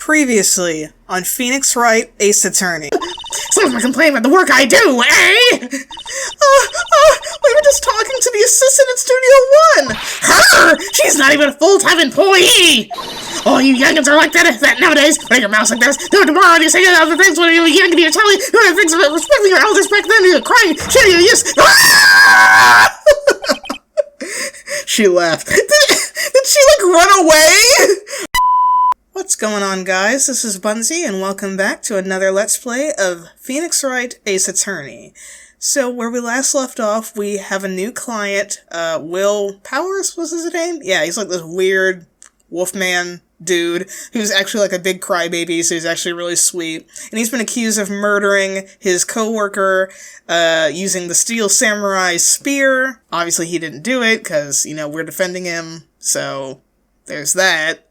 Previously on Phoenix Wright, Ace Attorney. Someone's complain about the work I do, eh? We were just talking to the assistant at Studio One. Her? She's not even a full-time employee! All you youngins are like that nowadays. Putting your mouse like this. No, tomorrow you say other things when you're young and you're telling things about respecting your elders back then. You're crying, shitting your use. She laughed. Did she, run away? What's going on, guys? This is Bunzi, and welcome back to another Let's Play of Phoenix Wright, Ace Attorney. So, where we last left off, we have a new client, Will Powers was his name? Yeah, he's like this weird wolfman dude who's actually like a big crybaby, so he's actually really sweet. And he's been accused of murdering his co-worker, using the Steel Samurai spear. Obviously, he didn't do it, because, we're defending him, so there's that.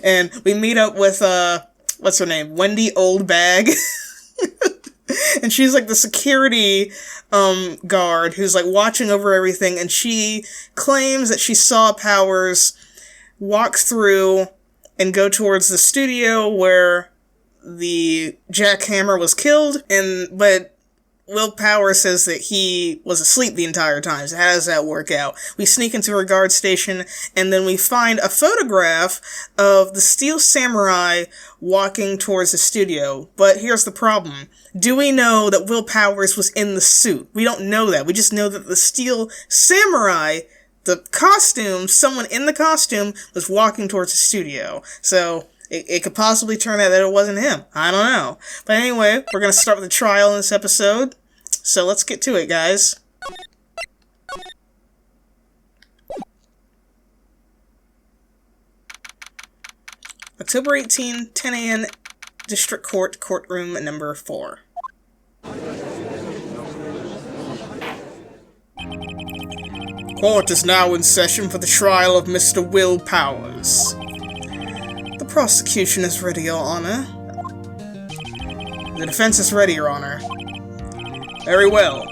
And we meet up with, what's her name? Wendy OLDBAG. And she's like the security, guard who's like watching over everything, and she claims that she saw Powers walk through and go towards the studio where the jackhammer was killed, but Will Powers says that he was asleep the entire time, so how does that work out? We sneak into her guard station, and then we find a photograph of the Steel Samurai walking towards the studio. But here's the problem. Do we know that Will Powers was in the suit? We don't know that. We just know that the Steel Samurai, the costume, someone in the costume, was walking towards the studio. So it could possibly turn out that it wasn't him. I don't know. But anyway, we're going to start with the trial in this episode. So let's get to it, guys. October 18, 10 a.m., District Court, courtroom number 4. Court is now in session for the trial of Mr. Will Powers. The prosecution is ready, Your Honor. The defense is ready, Your Honor. Very well.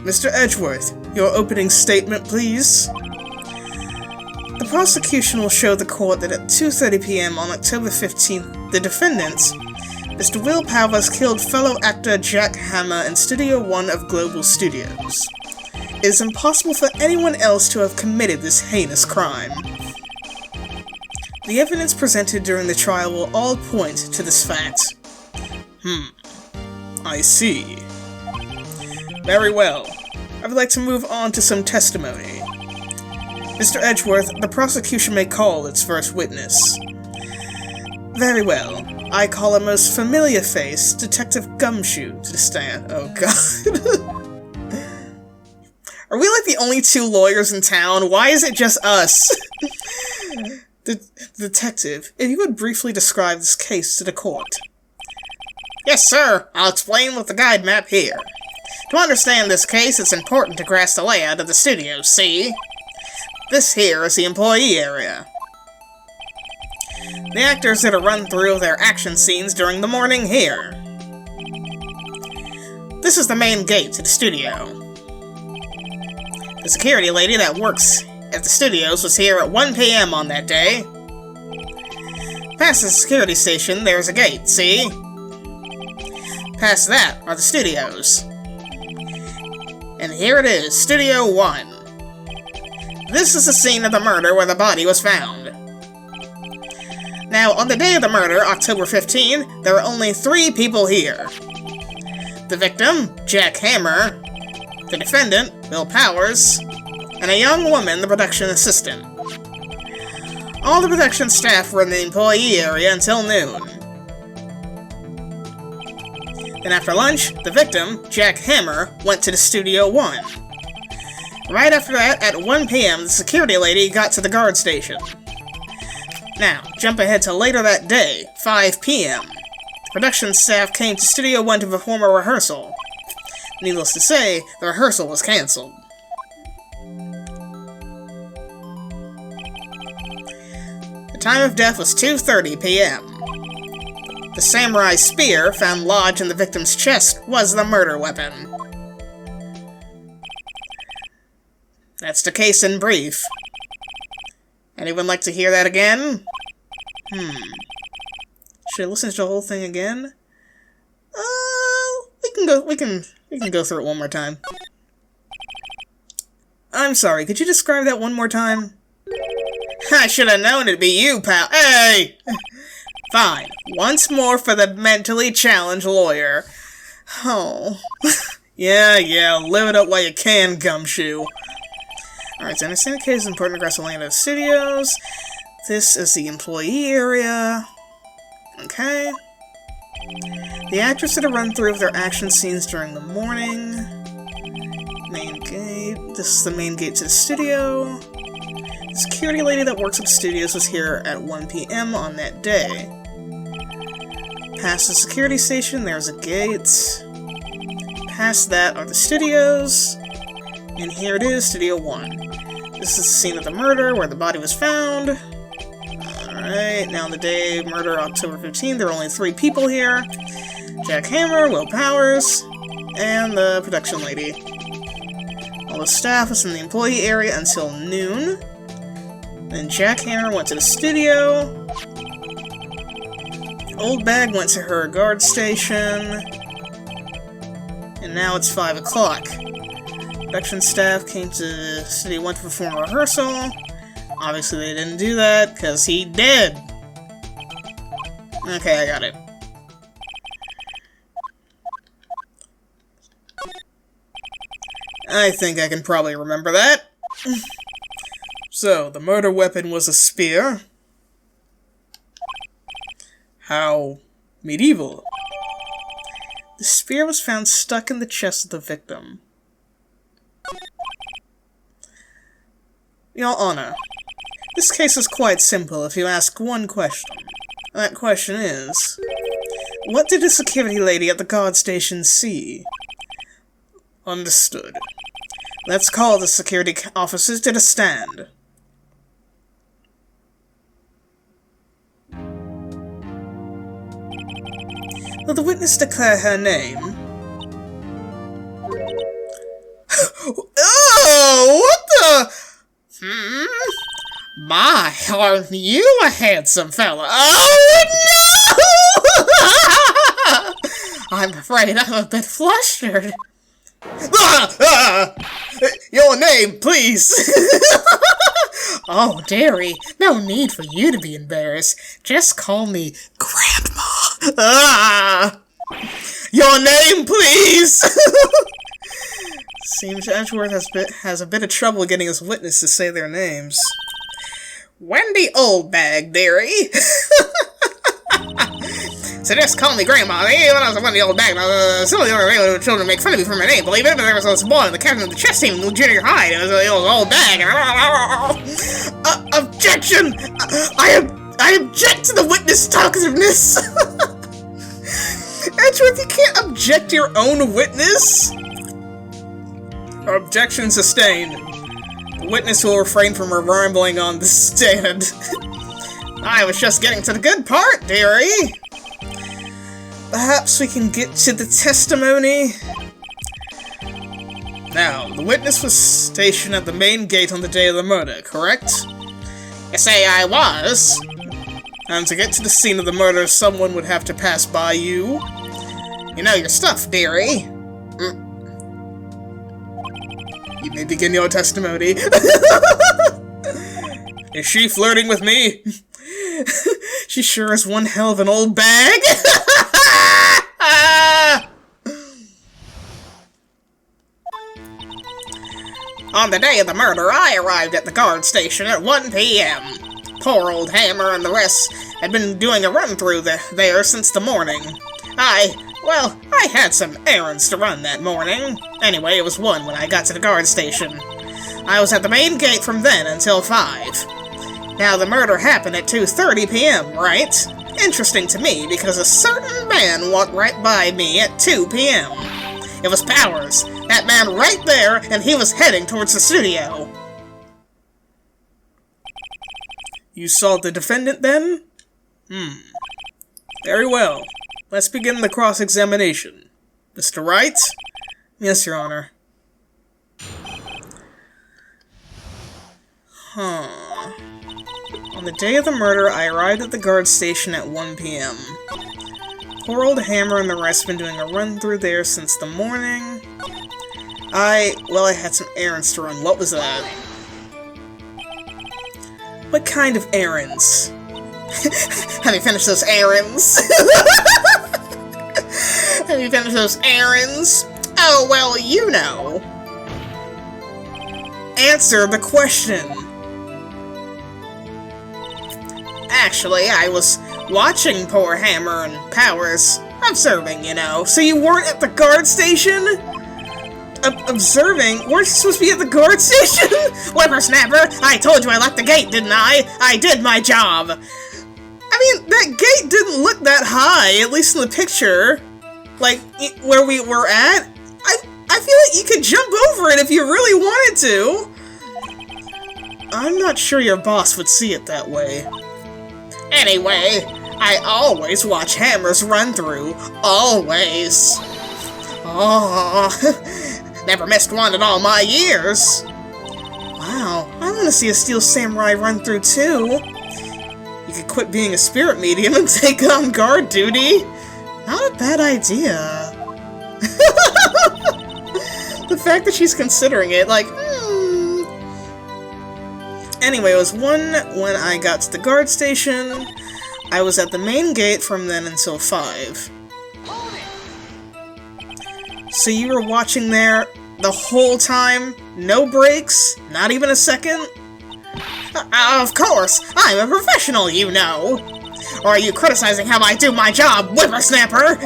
Mr. Edgeworth, your opening statement, please. The prosecution will show the court that at 2:30 p.m. on October 15th, the defendant, Mr. Will Powers, killed fellow actor Jack Hammer in Studio One of Global Studios. It is impossible for anyone else to have committed this heinous crime. The evidence presented during the trial will all point to this fact. I see. Very well. I would like to move on to some testimony. Mr. Edgeworth, the prosecution may call its first witness. Very well. I call a most familiar face, Detective Gumshoe, to the stand. Oh, God. Are we like the only two lawyers in town? Why is it just us? Detective, if you would briefly describe this case to the court. Yes, sir. I'll explain with the guide map here. To understand this case, it's important to grasp the layout of the studio, see? This here is the employee area. The actors did a run-through of their action scenes during the morning here. This is the main gate to the studio. The security lady that works at the studios was here at 1 p.m. on that day. Past the security station, there's a gate, see? Past that are the studios. And here it is, Studio 1. This is the scene of the murder where the body was found. Now, on the day of the murder, October 15, there were only 3 people here. The victim, Jack Hammer, the defendant, Will Powers, and a young woman, the production assistant. All the production staff were in the employee area until noon. Then after lunch, the victim, Jack Hammer, went to the Studio 1. Right after that, at 1 p.m., the security lady got to the guard station. Now, jump ahead to later that day, 5 p.m. The production staff came to Studio 1 to perform a rehearsal. Needless to say, the rehearsal was cancelled. The time of death was 2:30 p.m. The samurai spear found lodged in the victim's chest was the murder weapon. That's the case in brief. Anyone like to hear that again? Should I listen to the whole thing again? We can go through it one more time. I'm sorry, could you describe that one more time? I should have known it'd be you, pal. Hey! Fine. Once more for the mentally challenged lawyer. Oh. Yeah, live it up while you can, gumshoe. Alright, so I understand the case is important to Aggressive Land of Studios. This is the employee area. Okay. The actors did a run-through of their action scenes during the morning. Main gate. This is the main gate to the studio. The security lady that works at the studios was here at 1 p.m. on that day. Past the security station, there's a gate. Past that are the studios. And here it is, Studio 1. This is the scene of the murder, where the body was found. Alright, now on the day, murder, October 15th, there are only 3 people here. Jack Hammer, Will Powers, and the production lady. All the staff was in the employee area until noon. Then Jack Hammer went to the studio. OLDBAG went to her guard station. And now it's 5 o'clock. Production staff came to Studio 1 to perform a rehearsal. Obviously they didn't do that, because he did. Okay, I got it. I think I can probably remember that. So, the murder weapon was a spear. How medieval. The spear was found stuck in the chest of the victim. Your Honor, this case is quite simple if you ask one question. That question is, what did the security lady at the guard station see? Understood. Let's call the security officers to the stand. Will the witness declare her name? Oh, what the? My, aren't you a handsome fella? Oh, no! I'm afraid I'm a bit flustered. Your name, please! Oh, dearie, no need for you to be embarrassed. Just call me Grandma. Your name, please! Seems Edgeworth has a bit of trouble getting his witness to say their names. Wendy OLDBAG, dearie. So just call me Grandma. When I was Wendy OLDBAG, some of the other children make fun of me for my name. Believe it, but there was this boy, the captain of the chess team in junior high. It was OLDBAG. Objection! I object to the witness talkativeness. Edgeworth, you can't object to your own witness. Objection sustained. The witness will refrain from rambling on the stand. I was just getting to the good part, dearie. Perhaps we can get to the testimony? Now, the witness was stationed at the main gate on the day of the murder, correct? You say I was? And to get to the scene of the murder, someone would have to pass by you. You know your stuff, dearie. You may begin your testimony. Is she flirting with me? She sure is one hell of an old bag. On the day of the murder, I arrived at the guard station at 1 p.m. Poor old Hammer and the rest had been doing a run-through there since the morning. I had some errands to run that morning. Anyway, it was 1 when I got to the guard station. I was at the main gate from then until 5. Now, the murder happened at 2:30 p.m., right? Interesting to me, because a certain man walked right by me at 2 p.m. It was Powers, that man right there, and he was heading towards the studio. You saw the defendant then? Very well. Let's begin the cross-examination. Mr. Wright? Yes, Your Honor. On the day of the murder, I arrived at the guard station at 1 p.m. Poor old Hammer and the rest have been doing a run-through there since the morning. I had some errands to run. What was that? What kind of errands? Have you finished those errands? Have you finished those errands? Oh, well, you know. Answer the question. Actually, I was watching poor Hammer and Powers. Observing, you know. So you weren't at the guard station? Observing? Weren't you supposed to be at the guard station? Whippersnapper! I told you I locked the gate, didn't I? I did my job! I mean, that gate didn't look that high, at least in the picture. Like, where we were at. I feel like you could jump over it if you really wanted to. I'm not sure your boss would see it that way. Anyway, I always watch Hammer's run-through. Always. Oh, never missed one in all my years. Wow, I want to see a Steel Samurai run-through too. You could quit being a spirit medium and take on guard duty. Not a bad idea. The fact that she's considering it, like, Anyway, it was 1 when I got to the guard station. I was at the main gate from then until 5. So you were watching there the whole time? No breaks? Not even a second? Of course! I'm a professional, you know! Or are you criticizing how I do my job, whippersnapper?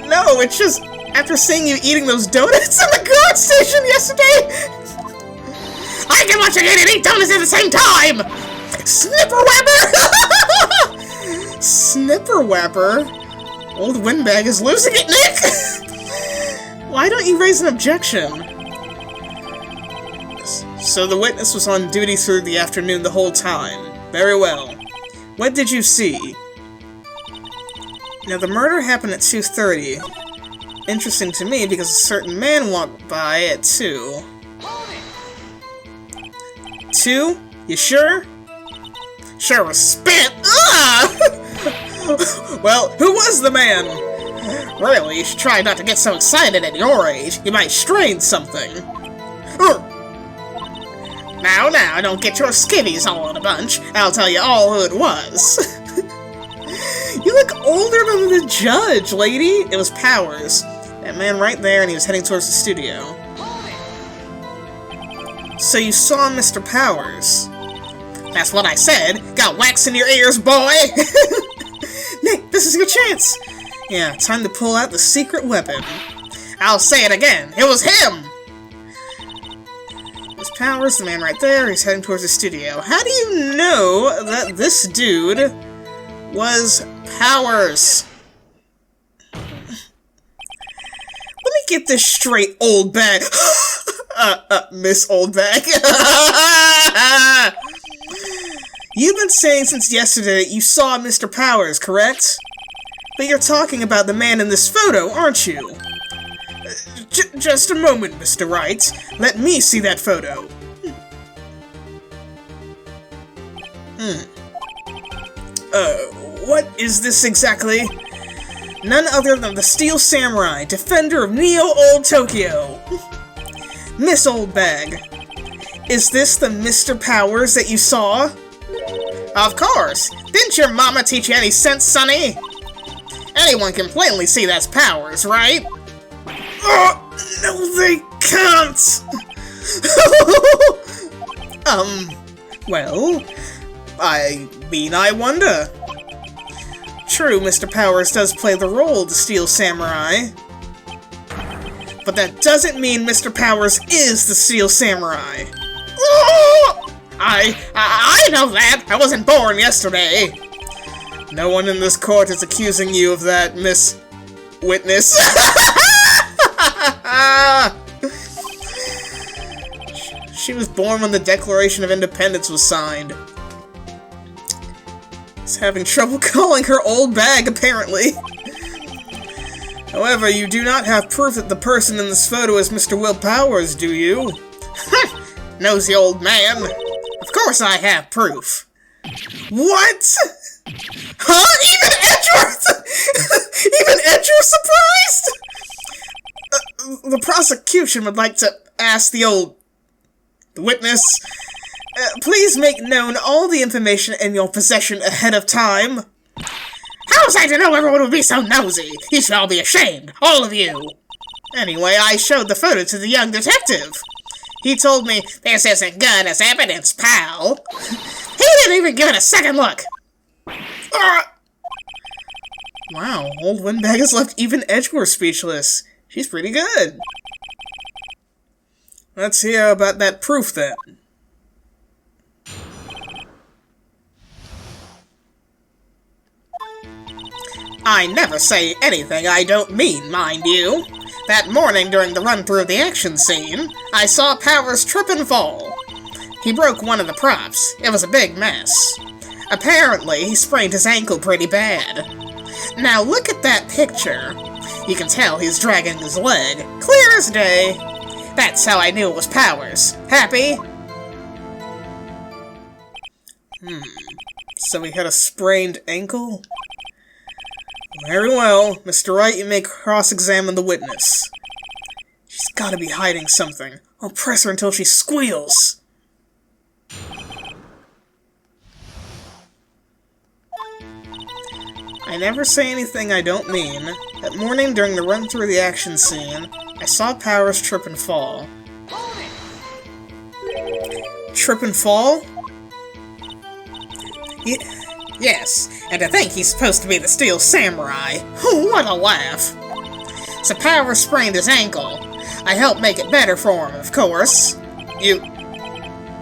No, it's just, after seeing you eating those donuts in the guard station yesterday, I can watch a kid and eat donuts at the same time! Snipperwapper! Snipperwapper? Old Windbag is losing it, Nick! Why don't you raise an objection? So the witness was on duty through the afternoon the whole time. Very well. What did you see? Now, the murder happened at 2:30. Interesting to me because a certain man walked by at 2. 2? You sure? Sure was spit! Ugh! Well, who was the man? Really, you should try not to get so excited at your age. You might strain something. Now, don't get your skivvies all in a bunch. I'll tell you all who it was. You look older than the judge, lady. It was Powers. That man right there, and he was heading towards the studio. So you saw Mr. Powers. That's what I said. Got wax in your ears, boy! Nick, this is your chance! Yeah, time to pull out the secret weapon. I'll say it again. It was him! It was Powers, the man right there. He's heading towards the studio. How do you know that this dude was Powers? Let me get this straight, old bag. Miss Old Bag. You've been saying since yesterday that you saw Mr. Powers, correct? But you're talking about the man in this photo, aren't you? Just a moment, Mr. Wright. Let me see that photo. What is this exactly? None other than the Steel Samurai, defender of Neo-Old Tokyo. Miss Old Bag, is this the Mr. Powers that you saw? Of course! Didn't your mama teach you any sense, sonny? Anyone can plainly see that's Powers, right? Oh, no they can't! Well, I mean, I wonder. True, Mr. Powers does play the role of the Steel Samurai. But that doesn't mean Mr. Powers is the Steel Samurai. Oh! I know that! I wasn't born yesterday! No one in this court is accusing you of that, Miss Witness. She was born when the Declaration of Independence was signed. He's having trouble calling her old bag, apparently. However, you do not have proof that the person in this photo is Mr. Will Powers, do you? Nosy old man. Of course I have proof. What? Huh? Even Edgeworth? Even Edgeworth surprised? The prosecution would like to ask the witness, please make known all the information in your possession ahead of time. How was I to know everyone would be so nosy? You should all be ashamed, all of you. Anyway, I showed the photo to the young detective. He told me, this isn't good as evidence, pal. He didn't even give it a second look. Wow, old Windbag has left even Edgeworth speechless. She's pretty good. Let's hear about that proof then. I never say anything I don't mean, mind you. That morning during the run-through of the action scene, I saw Powers trip and fall. He broke one of the props. It was a big mess. Apparently, he sprained his ankle pretty bad. Now look at that picture. You can tell he's dragging his leg, clear as day. That's how I knew it was Powers. Happy? So he had a sprained ankle? Very well. Mr. Wright, you may cross-examine the witness. She's gotta be hiding something. I'll press her until she squeals. I never say anything I don't mean. That morning during the run-through of the action scene, I saw Powers trip and fall. Trip and fall? Yes, and to think he's supposed to be the Steel Samurai. What a laugh. So Powers sprained his ankle. I helped make it better for him, of course. You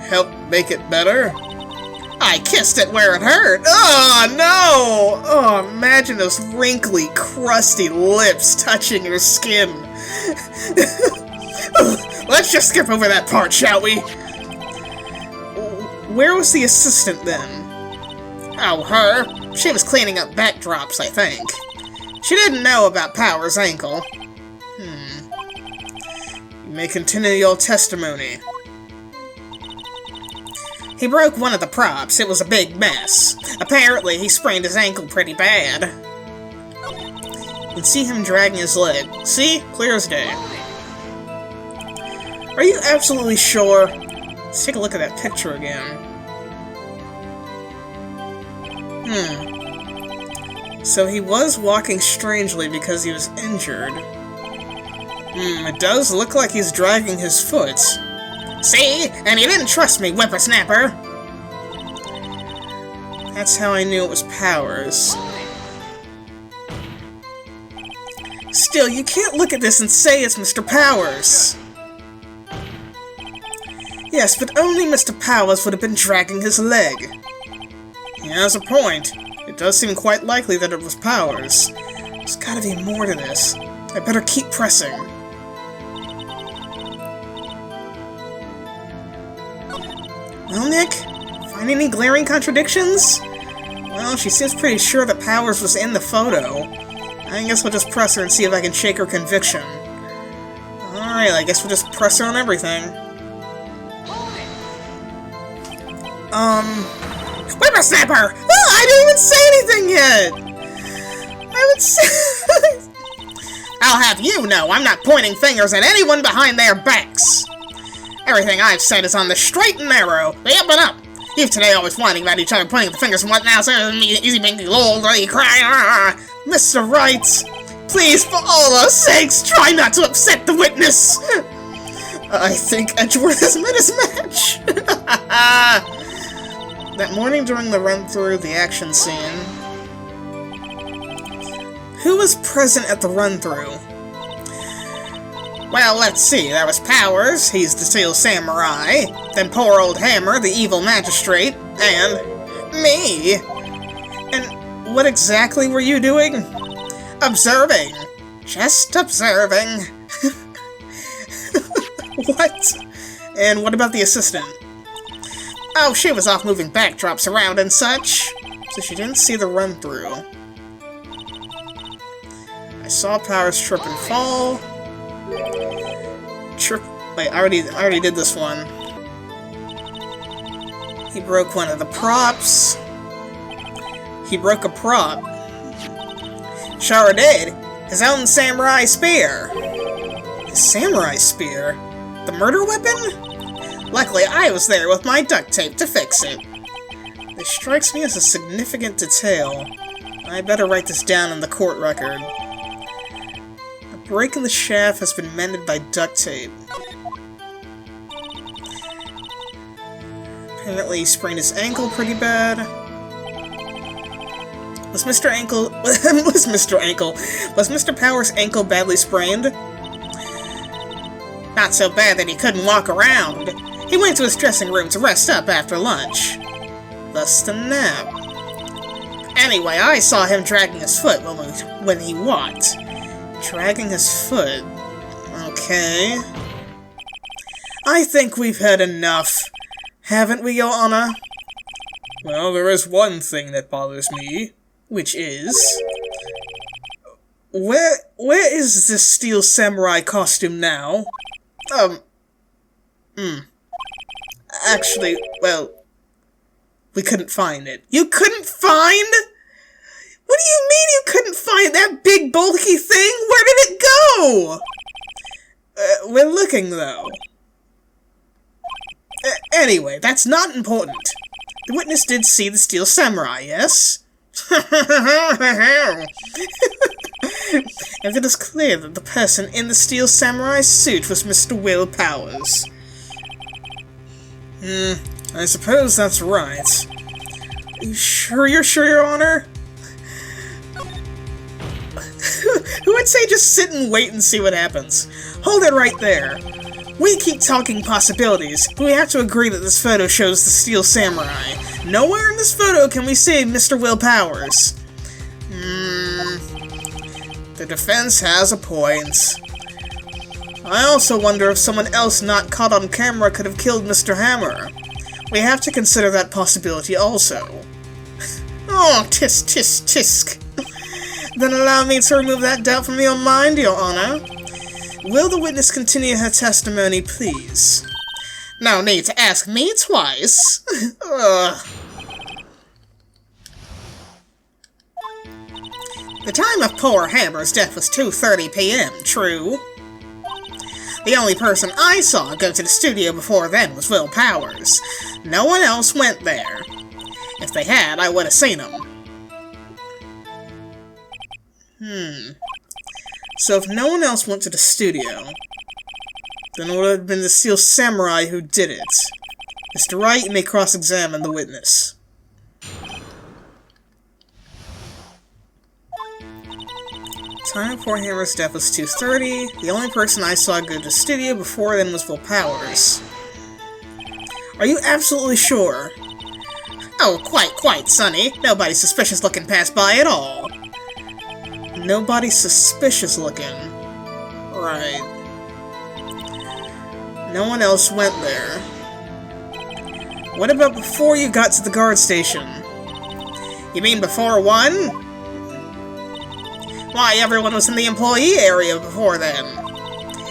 helped make it better? I kissed it where it hurt. Oh, no! Oh, imagine those wrinkly, crusty lips touching your skin. Let's just skip over that part, shall we? Where was the assistant then? Oh, her? She was cleaning up backdrops, I think. She didn't know about Powers' ankle. You may continue your testimony. He broke one of the props. It was a big mess. Apparently, he sprained his ankle pretty bad. You can see him dragging his leg. See? Clear as day. Are you absolutely sure? Let's take a look at that picture again. So he was walking strangely because he was injured. It does look like he's dragging his foot. See? And you didn't trust me, whippersnapper! That's how I knew it was Powers. Still, you can't look at this and say it's Mr. Powers! Yes, but only Mr. Powers would have been dragging his leg. He has a point. It does seem quite likely that it was Powers. There's gotta be more to this. I better keep pressing. Well, Nick? Find any glaring contradictions? Well, she seems pretty sure that Powers was in the photo. I guess we'll just press her and see if I can shake her conviction. Alright, I guess we'll just press her on everything. Whippersnapper! Well, I didn't even say anything yet! I would say... I'll have you know I'm not pointing fingers at anyone behind their backs! Everything I've said is on the straight and narrow. Up and up! You today always whining about each other pointing the fingers and whatnot, so easy being lol, you cry. Mr. Wright, please, for all our sakes, try not to upset the witness! I think Edgeworth has met his match! That morning during the run-through of the action scene, who was present at the run-through? Well, let's see. There was Powers, he's the Steel Samurai, then poor old Hammer, the evil magistrate, and me. And what exactly were you doing? Observing. Just observing. What? And what about the assistant? Oh, she was off moving backdrops around and such. So she didn't see the run-through. I saw Powers trip and fall. Wait, I already did this one. He broke one of the props. He broke a prop. Sure did. His own samurai spear. His samurai spear? The murder weapon? Luckily, I was there with my duct tape to fix it. This strikes me as a significant detail. I better write this down in the court record. A break in the shaft has been mended by duct tape. Apparently he sprained his ankle pretty bad. Was Mr. Power's ankle badly sprained? Not so bad that he couldn't walk around. He went to his dressing room to rest up after lunch. Thus the nap. Anyway, I saw him dragging his foot when he walked. Dragging his foot? Okay. I think we've had enough. Haven't we, Your Honor? Well, there is one thing that bothers me. Which is... Where is this steel samurai costume now? Actually, well... We couldn't find it. You couldn't find? What do you mean you couldn't find that big bulky thing? Where did it go? We're looking, though. Anyway, that's not important. The witness did see the steel samurai, yes? If it is clear that the person in the steel samurai suit was Mr. Will Powers. I suppose that's right. Are you sure you're sure, Your Honor? Who would say just sit and wait and see what happens? Hold it right there. We keep talking possibilities, but we have to agree that this photo shows the steel samurai. Nowhere in this photo can we see Mr. Will Powers. The defense has a point. I also wonder if someone else not caught on camera could have killed Mr. Hammer. We have to consider that possibility also. Oh, tisk, tisk, tisk. Then allow me to remove that doubt from your mind, Your Honor. Will the witness continue her testimony, please? No need to ask me twice. The time of poor Hammer's death was 2:30 p.m., true? The only person I saw go to the studio before then was Will Powers. No one else went there. If they had, I would have seen him. So if no one else went to the studio, then it would have been the steel samurai who did it. Mr. Wright, you may cross-examine the witness. Time before Hammer's death was 2:30. The only person I saw go to the studio before then was Will Powers. Are you absolutely sure? Oh, quite, Sonny. Nobody suspicious looking passed by at all. Nobody suspicious looking. Right. No one else went there. What about before you got to the guard station? You mean before 1? Why, everyone was in the employee area before then.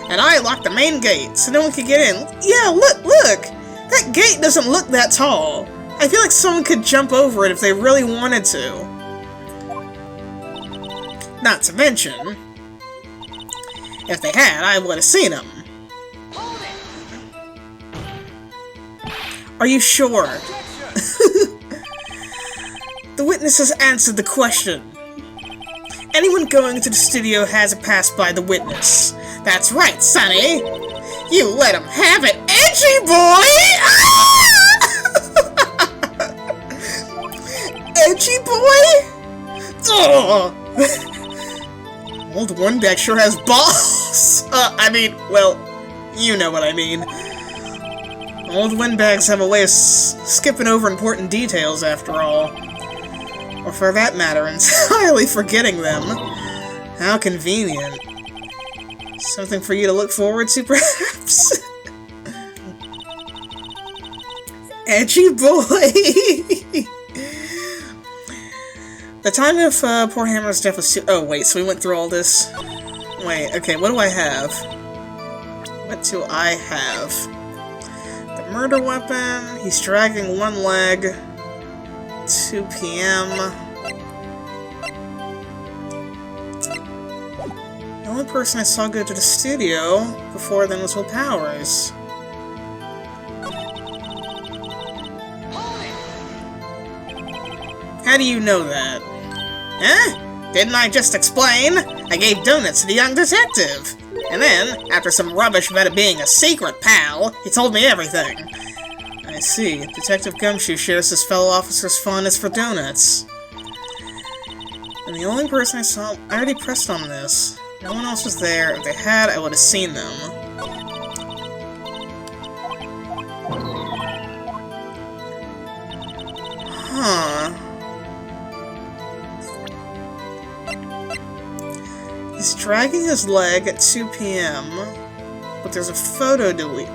And I locked the main gate, so no one could get in. Yeah, look! That gate doesn't look that tall. I feel like someone could jump over it if they really wanted to. Not to mention, if they had, I would have seen them. Are you sure? The witness has answered the question. Anyone going to the studio has a pass by the witness. That's right, Sonny! You let him have it, edgy boy! Edgy boy? Oh! Old One-Bag sure has balls! I mean, well, you know what I mean. Old Windbags have a way of skipping over important details, after all. Or for that matter, entirely forgetting them. How convenient. Something for you to look forward to, perhaps? Edgy boy! The time of poor Hammer's death was oh wait, so we went through all this? Wait, okay, what do I have? What do I have? The murder weapon. He's dragging one leg. 2 p.m. The only person I saw go to the studio before then was Will Powers. How do you know that? Huh? Didn't I just explain? I gave donuts to the young detective. And then, after some rubbish about it being a secret, pal, he told me everything. I see. Detective Gumshoe shares his fellow officer's fondness for donuts. And the only person I saw... I already pressed on this. No one else was there. If they had, I would have seen them. Huh. He's dragging his leg at 2 p.m. But there's a photo deleted.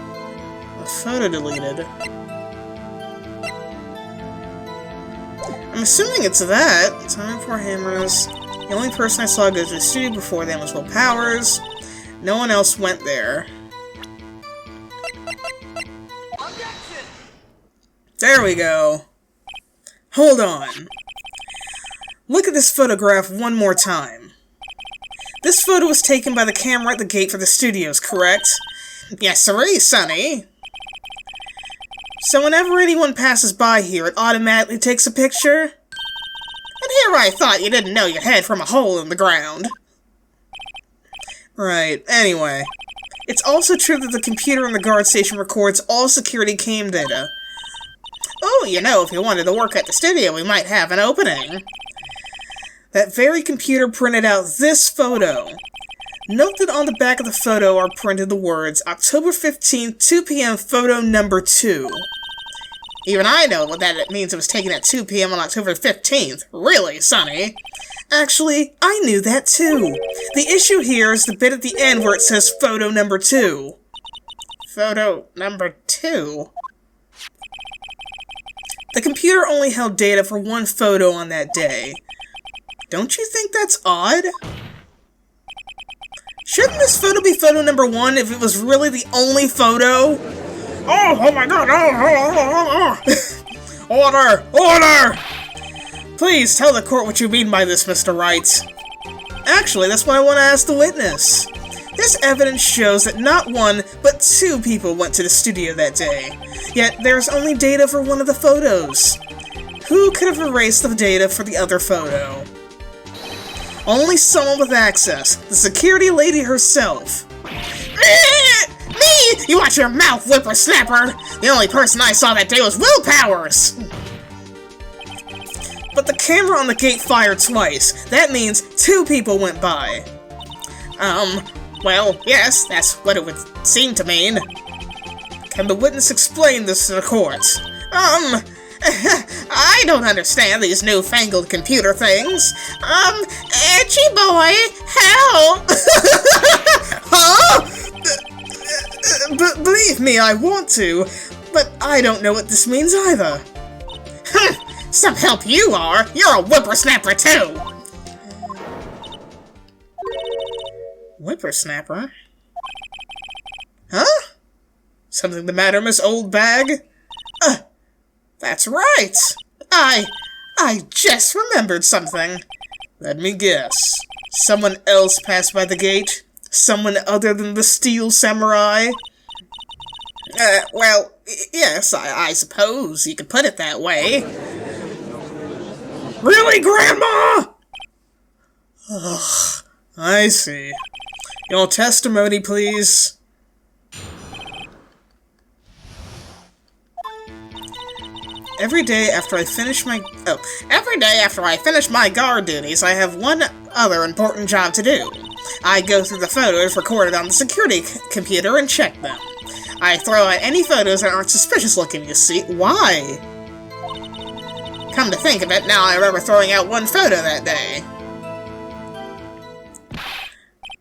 I'm assuming it's that. Time for hammers. The only person I saw go to the studio before then was Will Powers. No one else went there. There we go. Hold on. Look at this photograph one more time. This photo was taken by the camera at the gate for the studios, correct? Yes, sirree, Sonny. So whenever anyone passes by here, it automatically takes a picture? And here I thought you didn't know your head from a hole in the ground. Right, anyway. It's also true that the computer in the guard station records all security cam data. Oh, you know, if you wanted to work at the studio, we might have an opening. That very computer printed out this photo. Note that on the back of the photo are printed the words, October 15th, 2 p.m. photo number 2. Even I know what that means it was taken at 2 p.m. on October 15th. Really, Sonny? Actually, I knew that too. The issue here is the bit at the end where it says photo number 2. Photo number 2? The computer only held data for one photo on that day. Don't you think that's odd? Shouldn't this photo be photo number 1 if it was really the only photo? Oh my god! Order! Order! Please tell the court what you mean by this, Mr. Wright. Actually, that's what I want to ask the witness. This evidence shows that not one, but 2 people went to the studio that day. Yet, there's only data for one of the photos. Who could have erased the data for the other photo? Only someone with access. The security lady herself. Me! You watch your mouth, whippersnapper! The only person I saw that day was Will Powers! But the camera on the gate fired twice. That means 2 people went by. Well, yes, that's what it would seem to mean. Can the witness explain this to the court? I don't understand these newfangled computer things. Edgy boy, help! Huh? Believe me, I want to, but I don't know what this means either. Some help you are! You're a whippersnapper too! Whippersnapper? Huh? Something the matter, Miss OLDBAG? That's right! I just remembered something. Let me guess. Someone else passed by the gate? Someone other than the Steel Samurai? Well, yes, I suppose you could put it that way. Really, Grandma? Ugh, I see. Your testimony, please. Every day after I finish my guard duties, I have one other important job to do. I go through the photos recorded on the security computer and check them. I throw out any photos that aren't suspicious looking, you see. Why? Come to think of it, now I remember throwing out one photo that day.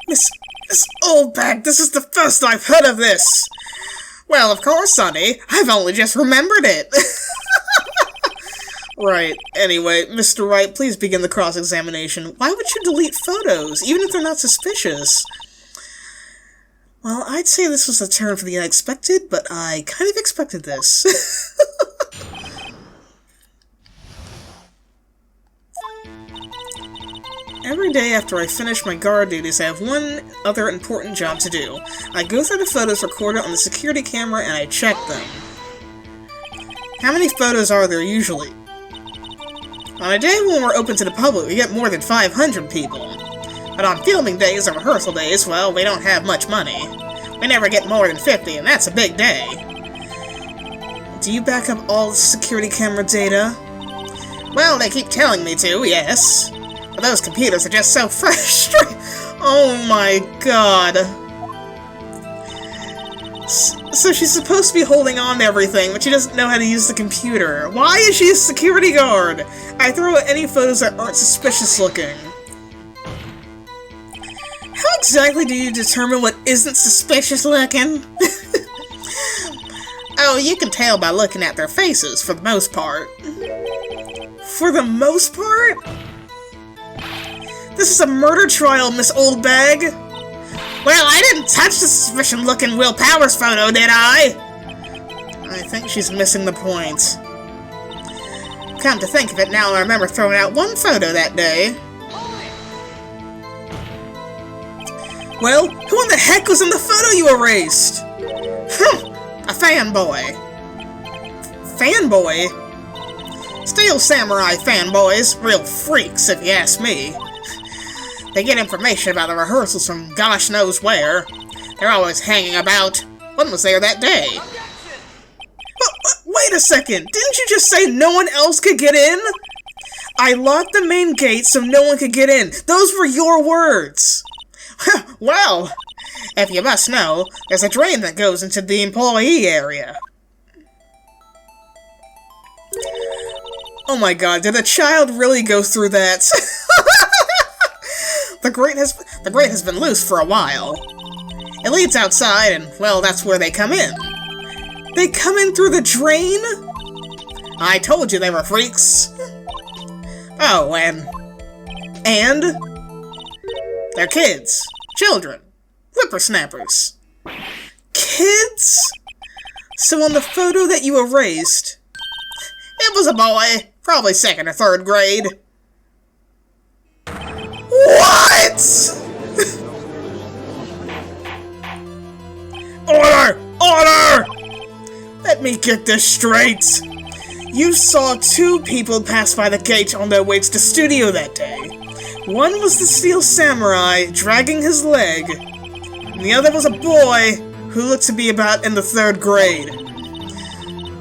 Miss OLDBAG, this is the first I've heard of this! Well, of course, Sonny. I've only just remembered it. Right. Anyway, Mr. Wright, please begin the cross-examination. Why would you delete photos, even if they're not suspicious? Well, I'd say this was a turn for the unexpected, but I kind of expected this. Every day after I finish my guard duties, I have one other important job to do. I go through the photos recorded on the security camera and I check them. How many photos are there usually? On a day when we're open to the public, we get more than 500 people. But on filming days or rehearsal days, well, we don't have much money. We never get more than 50, and that's a big day. Do you back up all the security camera data? Well, they keep telling me to, yes. But those computers are just so frustrating. Oh my god. So she's supposed to be holding on to everything, but she doesn't know how to use the computer. Why is she a security guard? I throw out any photos that aren't suspicious looking. How exactly do you determine what isn't suspicious looking? Oh, you can tell by looking at their faces, for the most part. For the most part? This is a murder trial, Miss OLDBAG. Well, I didn't touch the suspicious-looking Will Powers photo, did I? I think she's missing the point. Come to think of it now, I remember throwing out one photo that day. Well, who in the heck was in the photo you erased? A fanboy. Fanboy? Steel Samurai fanboys, real freaks if you ask me. They get information about the rehearsals from gosh knows where. They're always hanging about. One was there that day. Wait a second, didn't you just say no one else could get in? I locked the main gate so no one could get in. Those were your words. Well, if you must know, there's a drain that goes into the employee area. Oh my god, did a child really go through that? The grate has been loose for a while. It leads outside, and, well, that's where they come in. They come in through the drain? I told you they were freaks. Oh, and? They're kids. Children. Whippersnappers. Kids? So on the photo that you erased, it was a boy, probably 2nd or 3rd grade. What?! Order! Order! Let me get this straight. You saw 2 people pass by the gate on their way to the studio that day. One was the Steel Samurai, dragging his leg, and the other was a boy who looked to be about in the 3rd grade.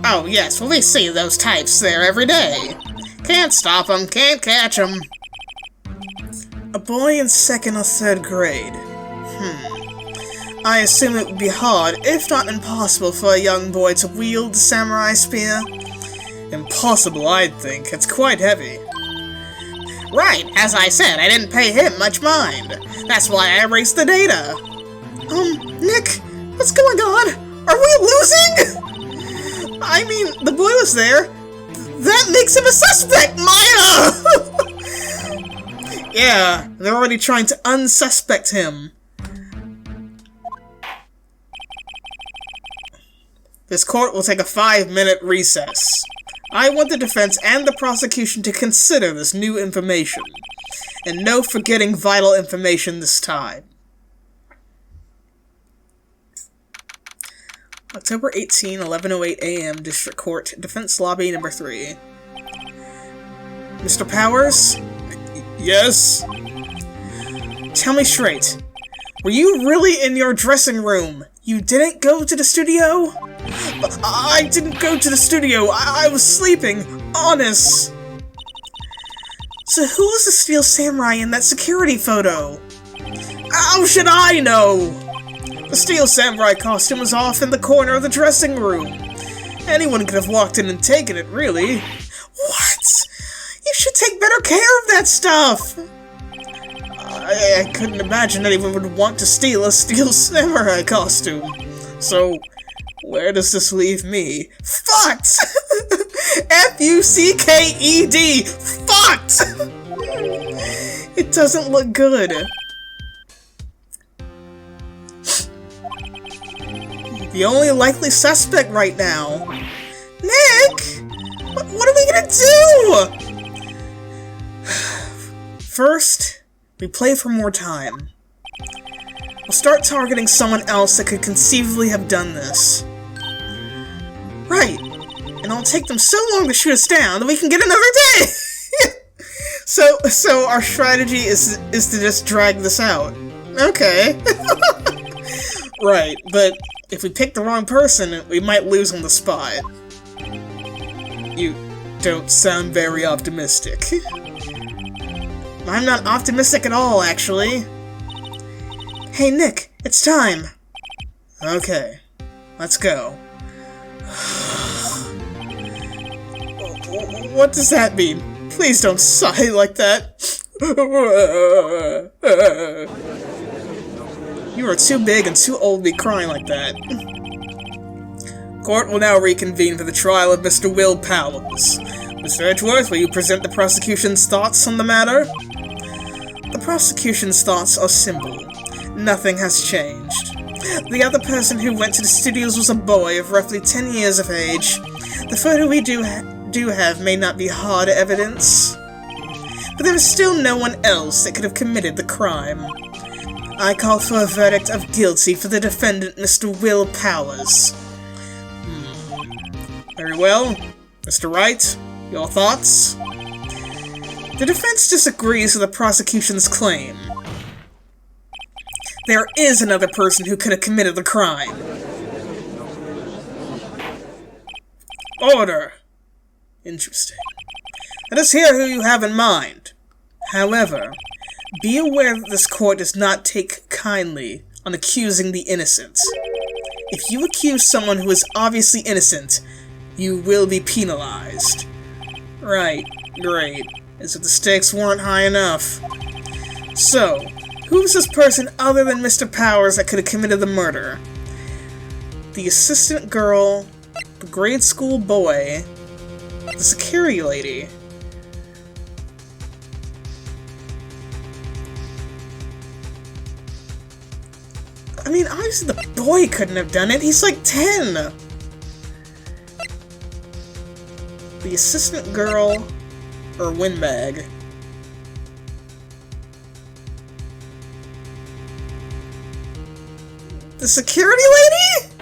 Oh yes, well we see those types there every day. Can't stop them, can't catch them. A boy in 2nd or 3rd grade. I assume it would be hard, if not impossible, for a young boy to wield the samurai spear. Impossible, I'd think. It's quite heavy. Right, as I said, I didn't pay him much mind. That's why I erased the data. Nick, what's going on? Are we losing? I mean, the boy was there. That makes him a suspect, Maya! Yeah, they're already trying to unsuspect him. This court will take a 5-minute recess. I want the defense and the prosecution to consider this new information. And no forgetting vital information this time. October 18, 11:08 a.m. District Court, Defense Lobby number 3. Mr. Powers? Yes? Tell me straight. Were you really in your dressing room? You didn't go to the studio? I didn't go to the studio. I was sleeping. Honest. So who was the Steel Samurai in that security photo? How should I know? The Steel Samurai costume was off in the corner of the dressing room. Anyone could have walked in and taken it, really. What? You should take better care of that stuff. I couldn't imagine anyone would want to steal a Steel Samurai costume. So, where does this leave me? Fucked! F-U-C-K-E-D! Fucked! It doesn't look good. the only likely suspect right now. Nick! What are we gonna do? First, we play for more time. We'll start targeting someone else that could conceivably have done this. Right. And it'll take them so long to shoot us down that we can get another day! So our strategy is to just drag this out. Okay. Right, but if we pick the wrong person, we might lose on the spot. You don't sound very optimistic. I'm not optimistic at all, actually. Hey, Nick, it's time. Okay, let's go. What does that mean? Please don't sigh like that. You are too big and too old to be crying like that. Court will now reconvene for the trial of Mr. Will Powers. Mr. Edgeworth, will you present the prosecution's thoughts on the matter? The prosecution's thoughts are simple. Nothing has changed. The other person who went to the studios was a boy of roughly 10 years of age. The photo we do have may not be hard evidence, but there is still no one else that could have committed the crime. I call for a verdict of guilty for the defendant, Mr. Will Powers. Very well. Mr. Wright, your thoughts? The defense disagrees with the prosecution's claim. There is another person who could have committed the crime. Order. Interesting. Let us hear who you have in mind. However, be aware that this court does not take kindly on accusing the innocent. If you accuse someone who is obviously innocent, you will be penalized. Right, great. As if the stakes weren't high enough. So, who is this person other than Mr. Powers that could have committed the murder? The assistant girl, the grade school boy, the security lady. I mean, obviously the boy couldn't have done it. He's like 10. The assistant girl or windbag. The security lady?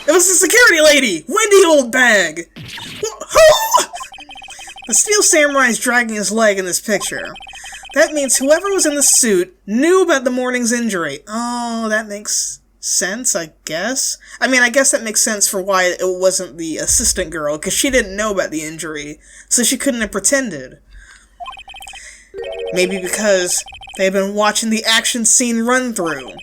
It was the security lady! Wendy Oldbag! Who? The Steel Samurai is dragging his leg in this picture. That means whoever was in the suit knew about the morning's injury. Oh, that makes sense, I guess. I mean, I guess that makes sense for why it wasn't the assistant girl, because she didn't know about the injury, so she couldn't have pretended. Maybe because they had been watching the action scene run through.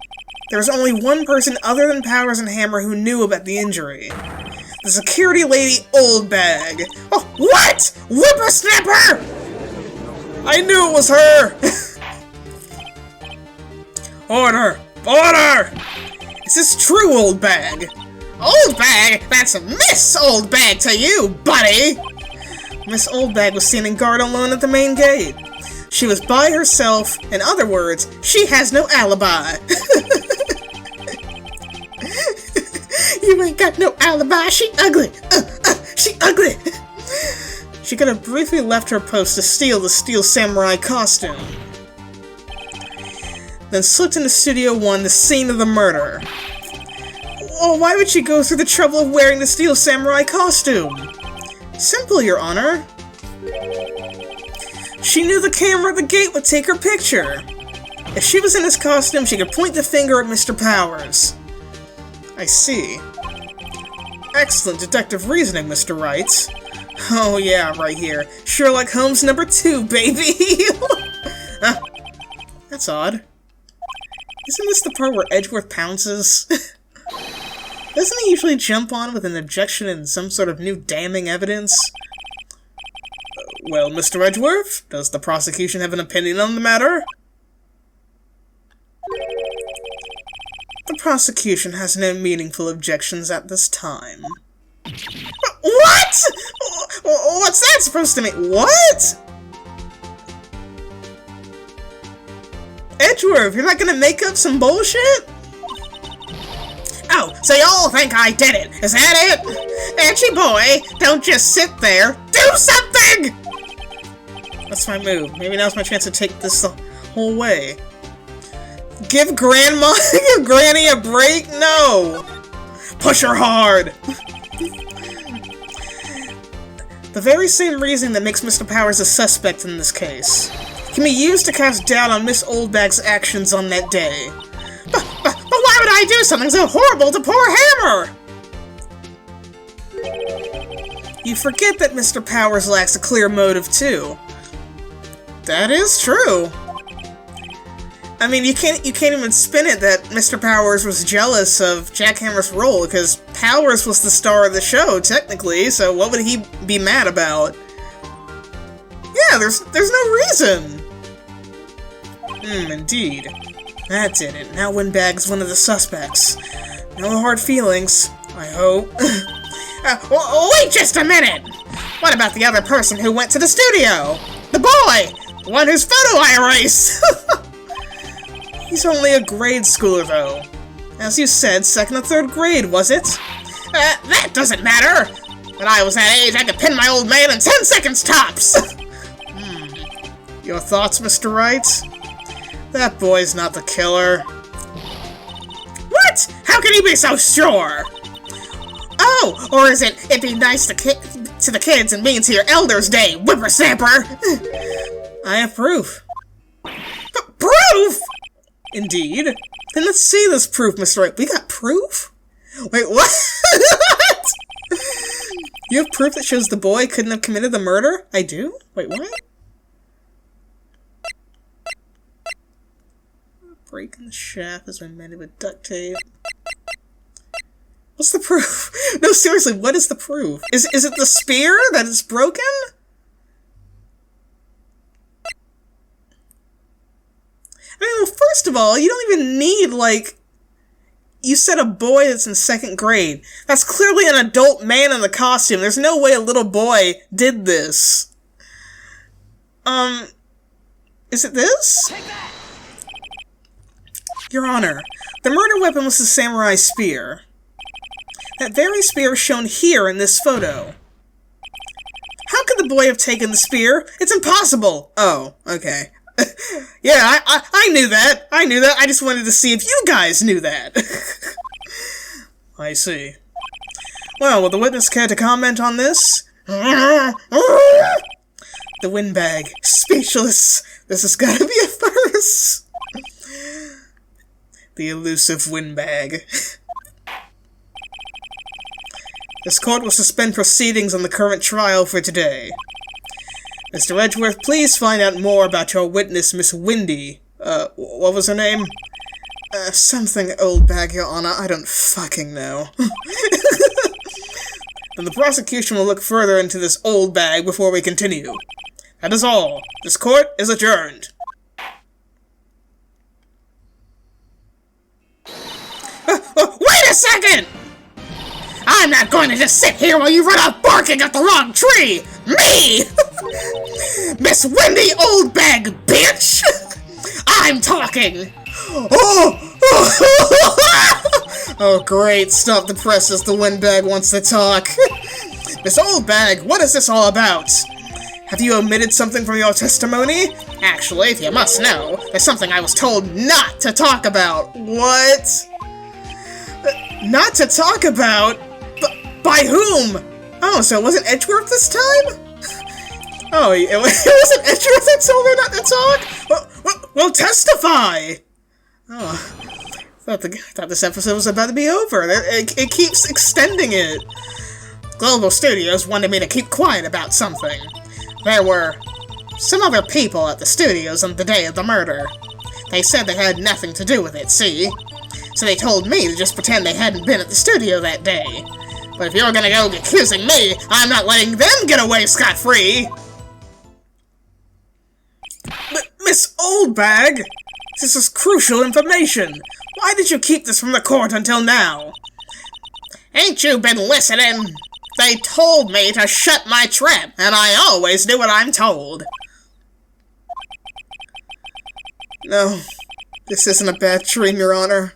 There was only one person other than Powers and Hammer who knew about the injury. The security lady Oldbag. Oh, what? Whippersnapper! I knew it was her! Order! Order! Is this true, Oldbag? Oldbag? That's a Miss Oldbag to you, buddy! Miss Oldbag was standing guard alone at the main gate. She was by herself. In other words, she has no alibi. You ain't got no alibi. She ugly. She ugly. She could have briefly left her post to steal the Steel Samurai costume. Then slipped into Studio 1, the scene of the murder. Oh, why would she go through the trouble of wearing the Steel Samurai costume? Simple, Your Honor. She knew the camera at the gate would take her picture. If she was in this costume, she could point the finger at Mr. Powers. I see. Excellent deductive reasoning, Mr. Wright. Oh yeah, right here. Sherlock Holmes #2, baby! That's odd. Isn't this the part where Edgeworth pounces? Doesn't he usually jump on with an objection and some sort of new damning evidence? Well, Mr. Edgeworth, does the prosecution have an opinion on the matter? The prosecution has no meaningful objections at this time. What?! What's that supposed to mean? What?! Edgeworth, you're not gonna make up some bullshit? Ow! So you all think I did it, is that it? Edgy boy, don't just sit there. Do something! That's my move. Maybe now's my chance to take this the whole way. Give give Granny a break? No! Push her hard! The very same reason that makes Mr. Powers a suspect in this case can be used to cast doubt on Miss Oldbag's actions on that day. But why would I do something so horrible to poor Hammer? You forget that Mr. Powers lacks a clear motive, too. That is true. I mean, you can't even spin it that Mr. Powers was jealous of Jack Hammer's role, because Powers was the star of the show, technically, so what would he be mad about? Yeah, there's no reason! Indeed. That did it. Now Windbag's one of the suspects. No hard feelings, I hope. Wait just a minute! What about the other person who went to the studio? The boy! The one whose photo I erased! He's only a grade schooler, though. As you said, second or third grade, was it? That doesn't matter! When I was that age, I could pin my old man in 10 seconds tops! Your thoughts, Mr. Wright? That boy's not the killer. What? How can he be so sure? Oh, or is it be nice to the kids and mean to your elders' day, whippersnapper? I have proof. Proof?! Indeed. Then let's see this proof, Mr. Wright. We got proof? Wait, what? What? You have proof that shows the boy couldn't have committed the murder? I do? Wait, what? Break in the shaft has been mended with duct tape. What's the proof? No, seriously, what is the proof? Is it the spear that is broken? I mean, well, first of all, you don't even need, like... You said a boy that's in second grade. That's clearly an adult man in the costume. There's no way a little boy did this. Is it this? Your Honor, the murder weapon was the samurai spear. That very spear is shown here in this photo. How could the boy have taken the spear? It's impossible! Oh, okay. Yeah, I knew that. I knew that. I just wanted to see if you guys knew that. I see. Well, will the witness care to comment on this? The windbag. Speechless. This has got to be a first. The elusive windbag. This court will suspend proceedings on the current trial for today. Mr. Edgeworth, please find out more about your witness, Miss Windy. What was her name? Something OLDBAG, Your Honor. I don't fucking know. And the prosecution will look further into this OLDBAG before we continue. That is all. This court is adjourned. Wait a second! I'm not going to just sit here while you run off barking at the wrong tree! Me! Miss Windy OLDBAG, bitch! I'm talking! Oh, great. Stop the press as the windbag wants to talk. Miss OLDBAG, what is this all about? Have you omitted something from your testimony? Actually, if you must know, there's something I was told not to talk about. What? Not to talk about? By whom? Oh, so it wasn't Edgeworth this time? Oh, it wasn't Edgeworth that told her not to talk? Well, testify! Oh, I thought this episode was about to be over. It keeps extending it. Global Studios wanted me to keep quiet about something. There were some other people at the studios on the day of the murder. They said they had nothing to do with it, see? So they told me to just pretend they hadn't been at the studio that day. But if you're gonna go accusing me, I'm not letting them get away scot-free! Miss OLDBAG! This is crucial information! Why did you keep this from the court until now? Ain't you been listening? They told me to shut my trap, and I always do what I'm told. No, this isn't a bad dream, Your Honor.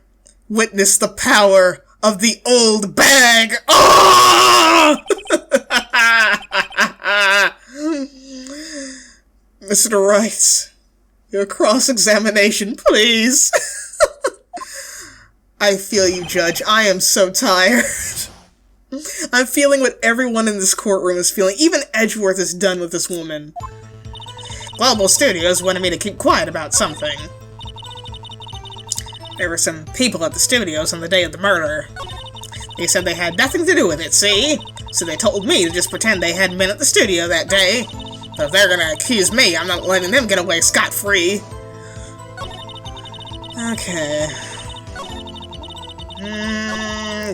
Witness the power of the old bag. Oh! Mr. Wright, your cross-examination, please. I feel you, Judge. I am so tired. I'm feeling what everyone in this courtroom is feeling. Even Edgeworth is done with this woman. Global Studios wanted me to keep quiet about something. There were some people at the studios on the day of the murder. They said they had nothing to do with it, see? So they told me to just pretend they hadn't been at the studio that day. But if they're gonna accuse me, I'm not letting them get away scot-free. Okay.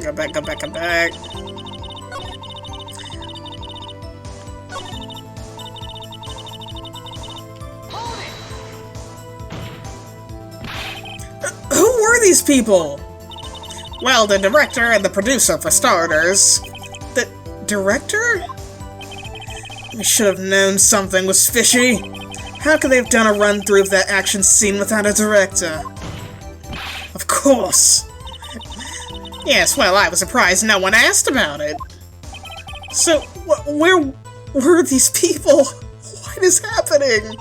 Go back. Who were these people? Well, the director and the producer, for starters. The director? We should have known something was fishy. How could they have done a run-through of that action scene without a director? Of course. Yes, well, I was surprised no one asked about it. So, where were these people? What is happening?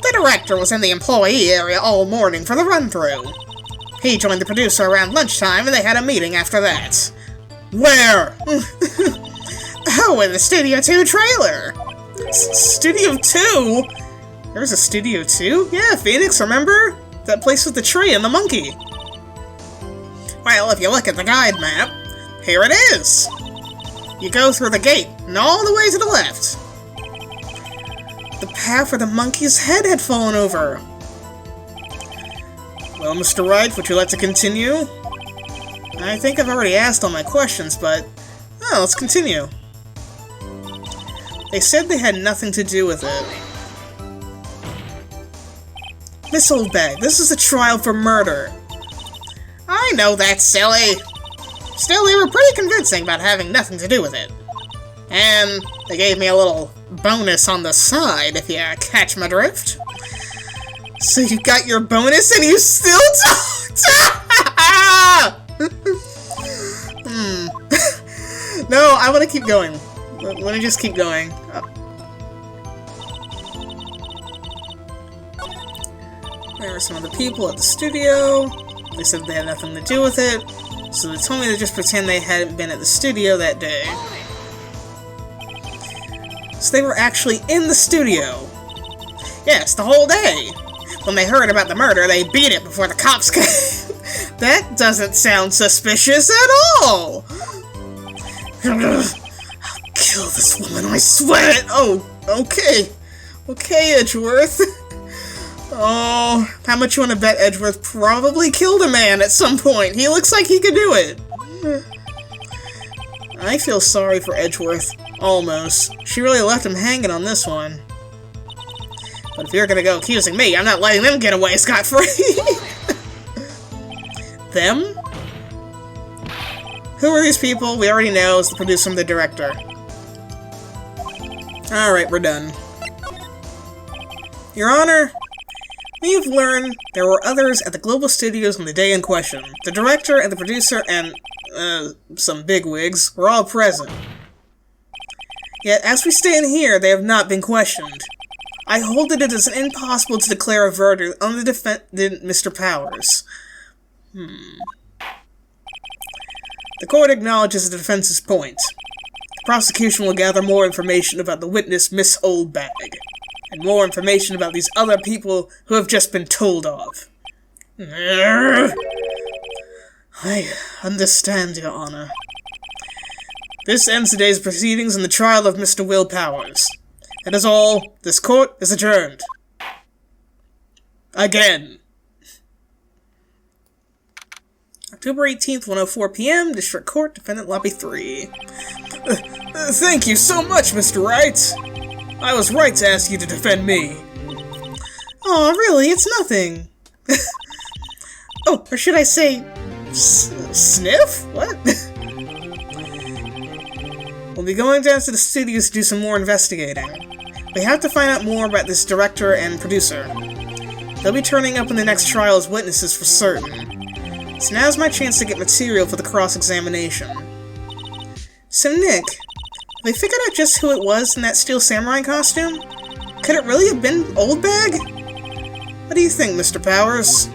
The director was in the employee area all morning for the run-through. He joined the producer around lunchtime, and they had a meeting after that. Where? Oh, in the Studio 2 trailer! Studio 2? There's a Studio 2? Yeah, Phoenix, remember? That place with the tree and the monkey. Well, if you look at the guide map, here it is! You go through the gate, and all the way to the left. The path where the monkey's head had fallen over. Well, Mr. Wright, would you like to continue? I think I've already asked all my questions, but... oh, let's continue. They said they had nothing to do with it. Miss OLDBAG, this is a trial for murder. I know that's silly. Still, they were pretty convincing about having nothing to do with it. And they gave me a little bonus on the side, if you catch my drift. So you got your bonus and you still don't? No, I want to keep going. Let me just keep going. There were some other people at the studio. They said they had nothing to do with it. So they told me to just pretend they hadn't been at the studio that day. So they were actually in the studio. Yes, the whole day. When they heard about the murder, they beat it before the cops came. That doesn't sound suspicious at all. I'll kill this woman, I swear it. Oh, okay. Okay, Edgeworth. Oh, how much you want to bet Edgeworth probably killed a man at some point? He looks like he could do it. I feel sorry for Edgeworth. Almost. She really left him hanging on this one. But if you're gonna go accusing me, I'm not letting them get away scot-free. Them? Who are these people? We already know. It's the producer and the director. Alright, we're done. Your Honor, we've learned there were others at the Global Studios on the day in question. The director and the producer and, some bigwigs were all present. Yet, as we stand here, they have not been questioned. I hold that it is impossible to declare a verdict on the defendant, Mr. Powers. The court acknowledges the defense's point. The prosecution will gather more information about the witness, Miss OLDBAG, and more information about these other people who have just been told of. I understand, Your Honor. This ends today's proceedings in the trial of Mr. Will Powers. That is all. This court is adjourned. Again. October 18th, 1:04 p.m., District Court, Defendant Lobby 3. Thank you so much, Mr. Wright. I was right to ask you to defend me. Aw, really? It's nothing. Oh, or should I say... sniff? What? We'll be going down to the studios to do some more investigating. We have to find out more about this director and producer. They'll be turning up in the next trial as witnesses for certain. So now's my chance to get material for the cross-examination. So Nick, have they figured out just who it was in that steel samurai costume? Could it really have been OLDBAG? What do you think, Mr. Powers?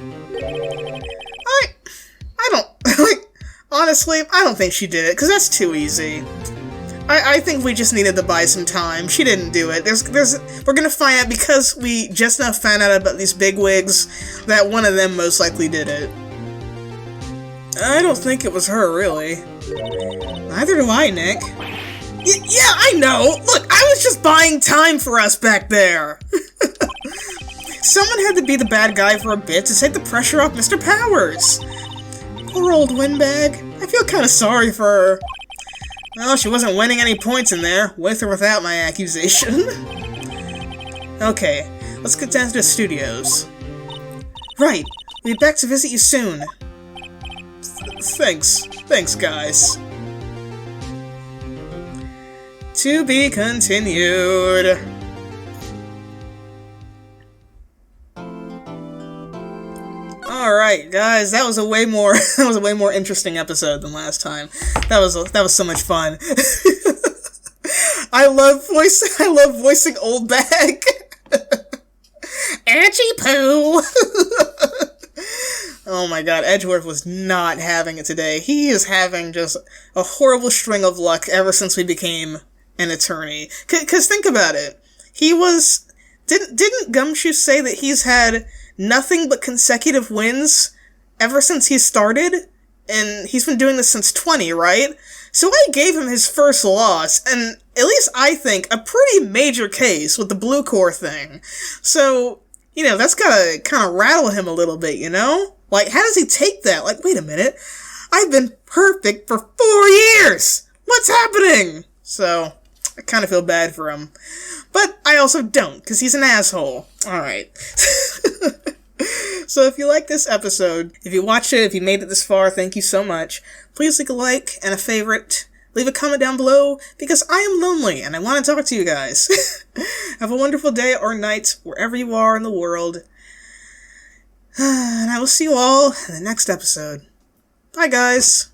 I don't, like, honestly, I don't think she did it, because that's too easy. I think we just needed to buy some time. She didn't do it. We're gonna find out, because we just now found out about these bigwigs, that one of them most likely did it. I don't think it was her, really. Neither do I, Nick. Yeah, I know! Look, I was just buying time for us back there! Someone had to be the bad guy for a bit to take the pressure off Mr. Powers! Poor old windbag. I feel kinda sorry for her. Well, she wasn't winning any points in there, with or without my accusation. Okay, let's get down to the studios. Right, we'll be back to visit you soon. Thanks, guys. To be continued. Alright, guys, that was a way more interesting episode than last time. That was so much fun. I love voicing OLDBAG. Archie Poo! Oh my god, Edgeworth was not having it today. He is having just a horrible string of luck ever since we became an attorney. Cause think about it. Didn't Gumshoe say that he's had nothing but consecutive wins ever since he started? And he's been doing this since 20, right? So I gave him his first loss, and at least I think a pretty major case with the Blue Core thing. So, you know, that's gotta kind of rattle him a little bit, you know? Like, how does he take that? Like, wait a minute. I've been perfect for 4 years! What's happening? So, I kind of feel bad for him. But I also don't, because he's an asshole. Alright. So if you like this episode, if you watched it, if you made it this far, thank you so much. Please leave a like and a favorite. Leave a comment down below, because I am lonely and I want to talk to you guys. Have a wonderful day or night, wherever you are in the world. And I will see you all in the next episode. Bye, guys.